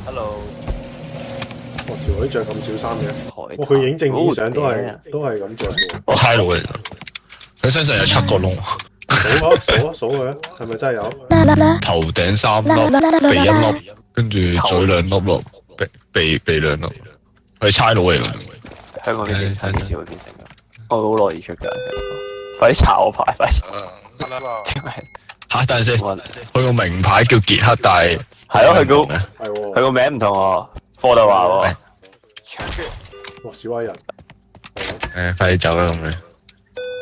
Hello，我條女着咁少衫嘅，海佢影正面相都好係咁着嘅。我嗨到嚟，佢身上有7個窿，數佢，係咪真係有？頭頂3粒，鼻1粒，跟住嘴2粒咯，鼻2粒，係差佬嚟㗎。香港啲警察幾時會變成咁？我好耐以出㗎，快啲查我牌，快啲！嚇，等陣先，佢個名牌叫傑克，但係係咯，係佢個名唔同喎，科德華喎。哇，小矮人。快啲走啦咁樣。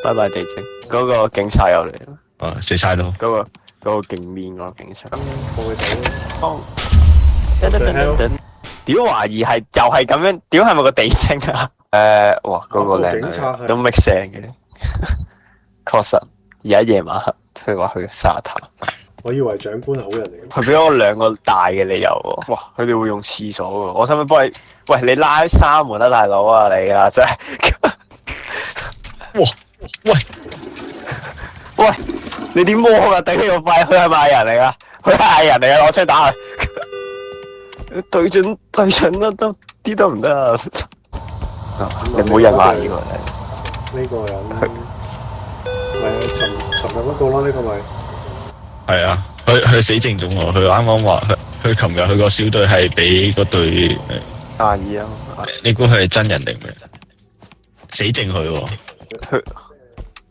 拜拜地精，嗰個警察又嚟啦。死差佬。嗰個勁面嗰個警察。放佢走啦。等，屌懷疑係又係咁樣，屌係咪個地精啊？哇，嗰個靚女都 make sense 嘅，確實。而家夜晚黑，佢話去沙灘。我以為長官係好人嚟嘅。佢俾我2個大嘅理由喎。哇！佢哋會用廁所喎。我使唔使幫你？喂，你拉閂門啦，大佬啊！你啊，真係。哇！喂！你點摸㗎？頂你個肺！佢係咪藝人嚟㗎？佢係藝人嚟㗎，攞槍打佢。對準都啲都唔得啊！你唔好引懷疑喎。呢個人咪尋日嗰個咯，呢個咪係啊，佢死剩種喎。佢啱啱話佢琴日佢個小隊係俾嗰隊阿姨啊！你估佢係真人定咩？死剩佢喎。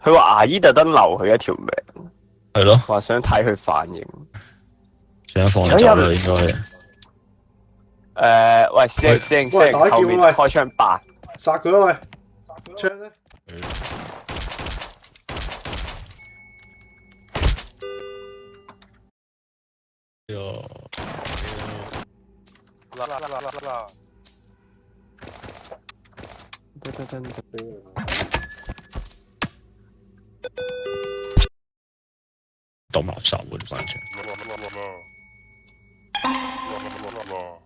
佢話阿姨特登留佢一條命。係咯。話想睇佢反應。想放走啦，應該。喂，先，後面開槍扮。殺佢啦喂！槍咧？抌垃圾喎，反正。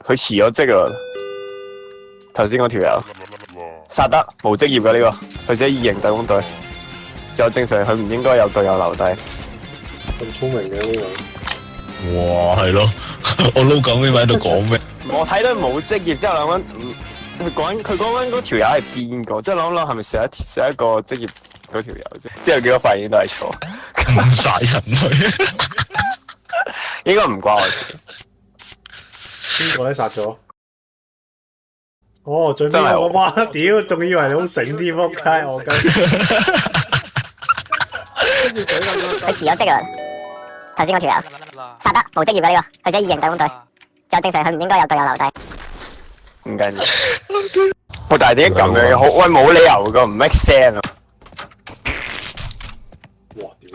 佢辭咗職啊！頭先嗰條友殺得無職業㗎呢個，佢寫異形特工隊。仲有正常，佢唔應該有隊友留低。咁聰明嘅呢個。哇，係咯！我撈緊咩喺度講咩？我睇到冇職業之後諗緊，佢講緊嗰條友係邊個？即係諗係咪上一個職業嗰條友啫？之後結果發現都係錯。咁殺人類，應該唔關我事。邊個咧殺咗？哦，最尾我哇屌，仲以為你好醒添，仆街我雞！佢辭咗職啊！頭先嗰條友殺得無職業嘅呢個，佢寫異形特工隊。就正常，佢唔應該有隊友留低。唔緊要。喂，但係點解咁樣嘅？好，喂，冇理由噶，唔 make sense 啊！哇屌！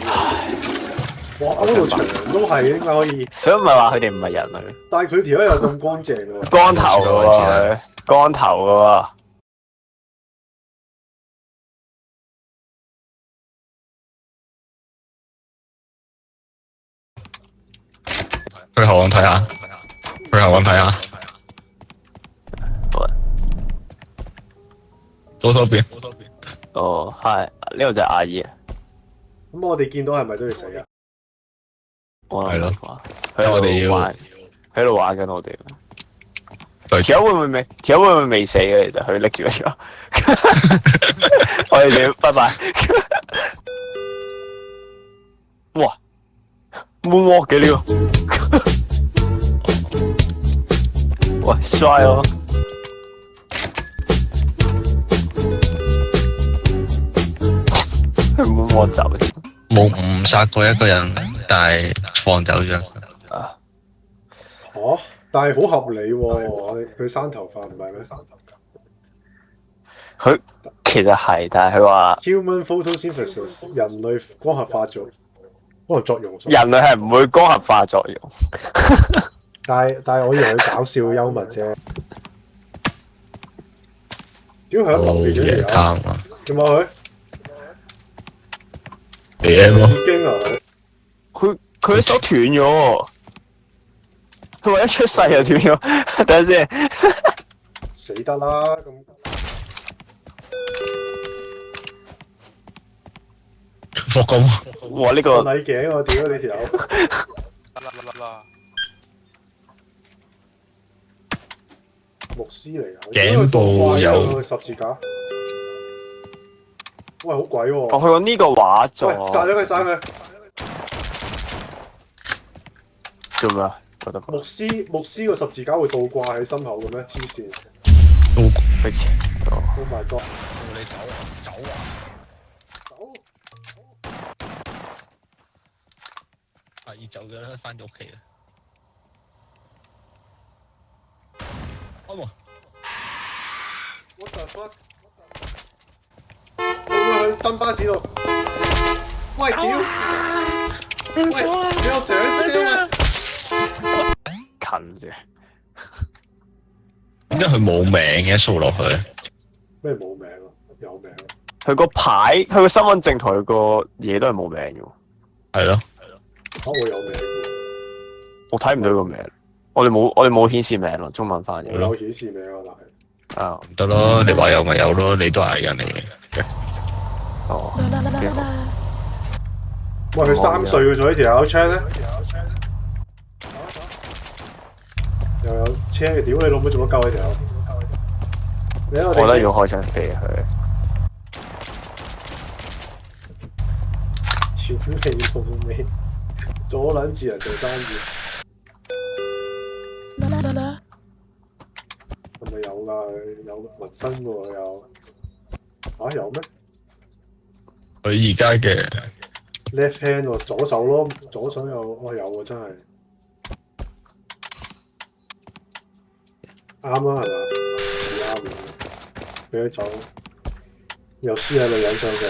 哇，嗰度牆都係點解可以？所以咪話佢哋唔係人類。但係佢條友又咁乾淨喎。光頭嘅喎，光頭嘅喎。去後岸睇下，去後岸睇下。左手邊。哦，係呢個就係阿姨。咁我哋見到係咪都要死啊？係咯，喺我哋要喺度玩緊我哋。條友會唔會未死嘅？其實佢拎住咗。我哋點？拜拜。哇 ！moonwalk 嘅呢個。喂，帥哦！佢moonwalk走先。冇誤殺過一個人，但係放走咗。啊！嚇！但係好合理喎，佢生頭髮唔係咩？佢其實係，但係佢話 human photosynthesis 人類光合化作用。人類係唔會光合化作用。但係我以為佢搞笑幽默啫。點解佢一流嘅嘢啊？點解佢？AM 咯。已經啊！佢手斷咗。佢話一出世就斷咗。等陣先。死得啦咁。霍金。哇！呢個禮頸我屌你條友。牧師嚟啊！頸部有十字架。喂，好鬼喎！我去過呢個畫作。喂，殺咗佢，殺佢！做咩啊？覺得牧師個十字架會倒掛喺心口嘅咩？黐線！都好似 Oh my god！你走啊！走啊！走！阿姨走咗啦，翻咗屋企啦。哦 What the fuck？ 會去真巴士度？喂屌！喂，你有上車啊？近啫。點解佢冇名嘅掃落去？咩冇名啊？有名啊！佢個牌，佢個身份證同佢個嘢都係冇名嘅喎。係咯。我有名喎。我睇唔到個名，我哋冇顯示名咯，中文翻譯。有顯示名啊，但係。啊，唔得咯，你話有咪有咯，你都係藝人嚟嘅。哦。喂，佢3歲嘅咗呢條友 check 咧，又有車嘅，屌你老母做乜鳩呢條友？我我覺得要開槍射佢。屌你老味，阻撚住人做生意。係咪有㗎？有紋身喎有。嚇有咩？佢而家嘅 left hand 喎，左手咯，左手有，哦有喎真係。啱啊係嘛？啱嘅，俾佢走。又輸喺女人上嘅。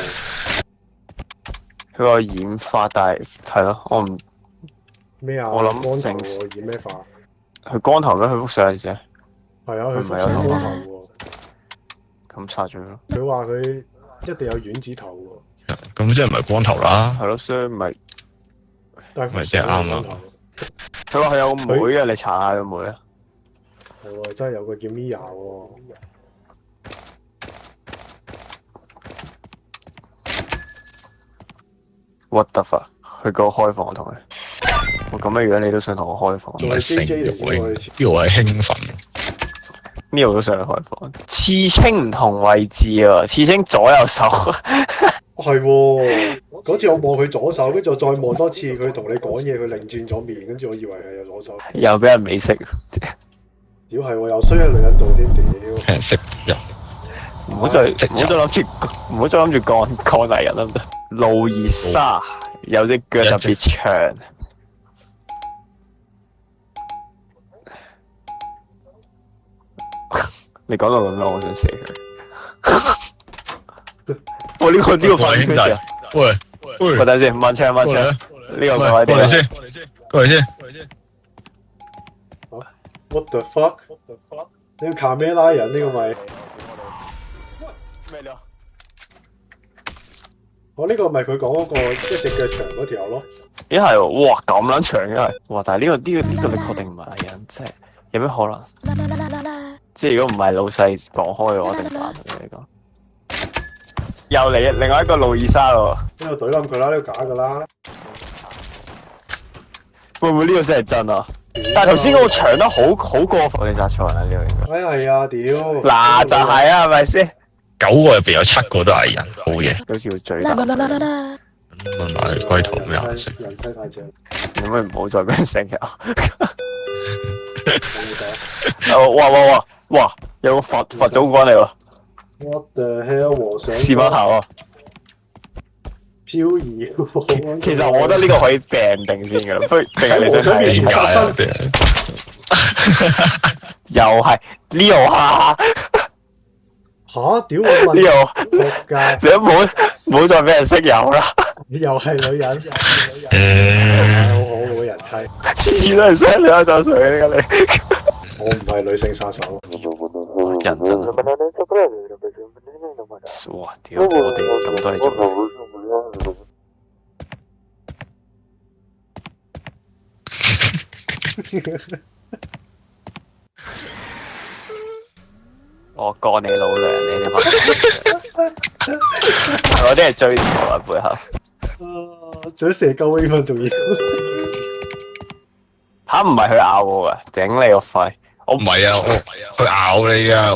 佢個染髮，但係咯，我唔咩啊？我諗光頭喎，染咩髮？佢光頭咩？佢幅相嚟啫。係啊，佢唔係有頭光頭喎。咁殺咗佢咯。佢話佢一定有丸子頭喎。咁即係唔係光頭啦？係咯，所以咪但係咪即係啱啊！佢話佢有個妹啊，你查下個妹啊。係喎，真係有個叫 Mia 喎。What the fuck？佢個開房同佢，我咁嘅樣你都想同我開房？仲係 JJ 嚟嘅喎，呢個係興奮。呢度都想去開房。刺青唔同位置啊，刺青左右手。係喎，嗰次我望佢左手，跟住我再望多次，佢同你講嘢，佢擰轉咗面，跟住我以為係有左手。又俾人美色。屌係喎，又衰喺女人度添，屌！識人。唔好再諗住幹藝人得唔得？路易莎有隻腳特別長。你講到咁樣，我想射佢。我呢個反應佢喂喂，等陣先，慢槍。呢個過嚟先，過嚟先。What the fuck？呢個卡咩拉人呢個咪？咩料？我呢個咪佢講嗰個一隻腳長嗰條咯。咦係喎，哇咁撚長嘅係，哇！但係呢個你確定唔係藝人，即係有咩可能？即係如果唔係老細講開嘅話，我定扮同你講。又嚟另外一個路易莎咯。呢個懟冧佢啦，呢個假㗎啦。會唔會呢個先係真啊？但係頭先嗰個長得好過分，你答錯啦呢個應該。哎係啊，屌！嗱就係啊，係咪先9個入邊有7個都係藝人，好嘢。好似要追打。問埋龜頭咩顏色？人妻太正。可唔可以唔好再俾人成日？哇！有個佛祖關嚟喎。What the hell 和尚？士巴頭啊！漂移。其實我覺得呢個可以病定先㗎啦，不如定係你想睇？點解啊？又係 Leo 下嚇！屌我問 Leo，仆街！你都唔好再俾人識友啦！又係女人，好好嘅人妻。次次都係傷你一手水嘅你。我唔係女性殺手。人真係，哇！屌，我哋咁多嘢做咩？我幹你老娘，你啲我啲係追住我背後。仲要射鳩 A 分仲要。吓唔係佢咬我噶，頂你個肺！唔係啊，佢咬你啊！